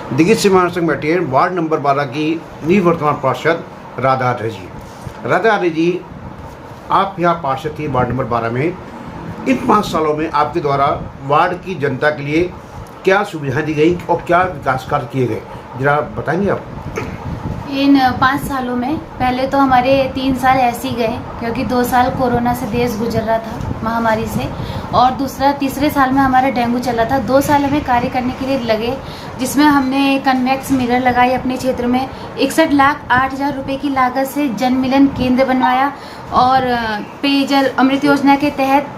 दिग्गज से महासंघ बैठे हैं वार्ड नंबर 12 की निवर्तमान पार्षद राधा आर्य जी। राधा आर्य जी, आप यहाँ पार्षद थी वार्ड नंबर 12 में। इन 5 सालों में आपके द्वारा वार्ड की जनता के लिए क्या सुविधाएं दी गई और क्या विकास कार्य किए गए, जरा बताएंगे आप। इन 5 सालों में पहले तो हमारे 3 साल ऐसे ही गए, क्योंकि 2 साल कोरोना से देश गुजर रहा था महामारी से, और तीसरे साल में हमारा डेंगू चला था। 2 साल हमें कार्य करने के लिए लगे, जिसमें हमने कन्वेक्स मिरर लगाई अपने क्षेत्र में। 61,08,000 रुपये की लागत से जन मिलन केंद्र बनवाया और पेयजल अमृत योजना के तहत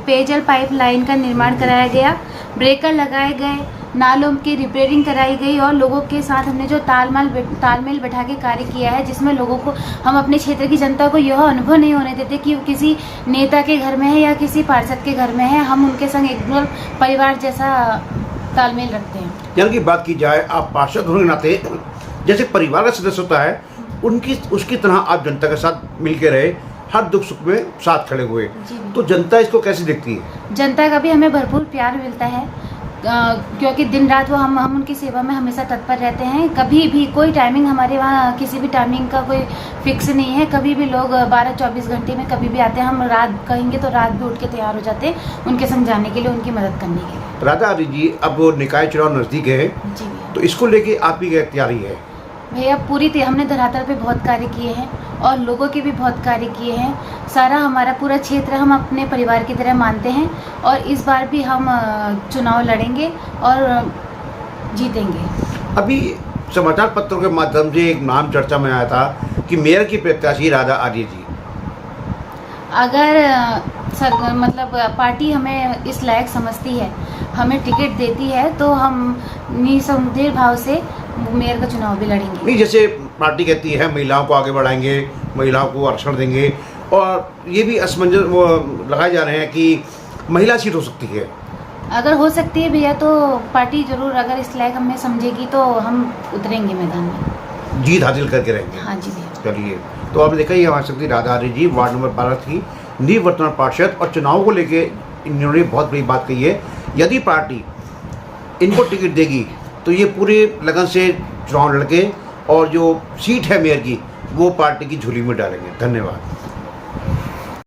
पेयजल पाइपलाइन का निर्माण कराया गया। ब्रेकर लगाए गए, नालों की रिपेयरिंग कराई गई और लोगों के साथ हमने जो तालमेल बैठा के कार्य किया है, जिसमें लोगों को, हम अपने क्षेत्र की जनता को यह अनुभव नहीं होने देते कि वो किसी नेता के घर में है या किसी पार्षद के घर में है। हम उनके संग एकदम परिवार जैसा तालमेल रखते हैं। यानी कि बात की जाए, आप पार्षद होने के नाते जैसे परिवार का सदस्य होता है उसकी तरह आप जनता के साथ मिलकर रहे, हर दुख सुख में साथ खड़े हुए। तो जनता इसको कैसे देखती है? जनता का भी हमें भरपूर प्यार मिलता है, क्योंकि दिन रात वो हम उनकी सेवा में हमेशा तत्पर रहते हैं। कभी भी कोई टाइमिंग हमारे वहाँ, किसी भी टाइमिंग का कोई फिक्स नहीं है। कभी भी लोग 12-24 घंटे में कभी भी आते हैं। हम रात कहेंगे तो रात भी उठ के तैयार हो जाते हैं उनके समझाने के लिए, उनकी मदद करने के लिए। राधा आर्य जी, अब निकाय चुनाव नज़दीक है जी भैया। तो इसको लेके आपकी क्या तैयारी है? भैया हमने धरातल पे बहुत कार्य किए हैं और लोगों के भी बहुत कार्य किए हैं। सारा हमारा पूरा क्षेत्र हम अपने परिवार की तरह मानते हैं और इस बार भी हम चुनाव लड़ेंगे और जीतेंगे। अभी समाचार पत्रों के माध्यम से एक नाम चर्चा में आया था कि मेयर की प्रत्याशी राधा आर्य जी। अगर मतलब पार्टी हमें इस लायक समझती है, हमें टिकट देती है, तो हम निसंदेह भाव से मेयर का चुनाव भी लड़ेंगे। नहीं, जैसे पार्टी कहती है महिलाओं को आगे बढ़ाएंगे, महिलाओं को आरक्षण देंगे, और ये भी असमंजस वो लगाए जा रहे हैं कि महिला सीट हो सकती है। अगर हो सकती है भैया तो पार्टी जरूर, अगर इस लायक हमें समझेगी तो हम उतरेंगे मैदान में, जीत हासिल करके रहेंगे। हाँ जी भैया। चलिए, तो आपने देखा ही हमारी शक्ति राधा आर्य जी वार्ड नंबर 12 की निवर्तमान पार्षद, और चुनाव को लेके इन्होंने बहुत बड़ी बात कही है। यदि पार्टी इनको टिकट देगी तो ये पूरे लगन से चुनाव लड़के और जो सीट है मेयर की वो पार्टी की झोली में डालेंगे। धन्यवाद।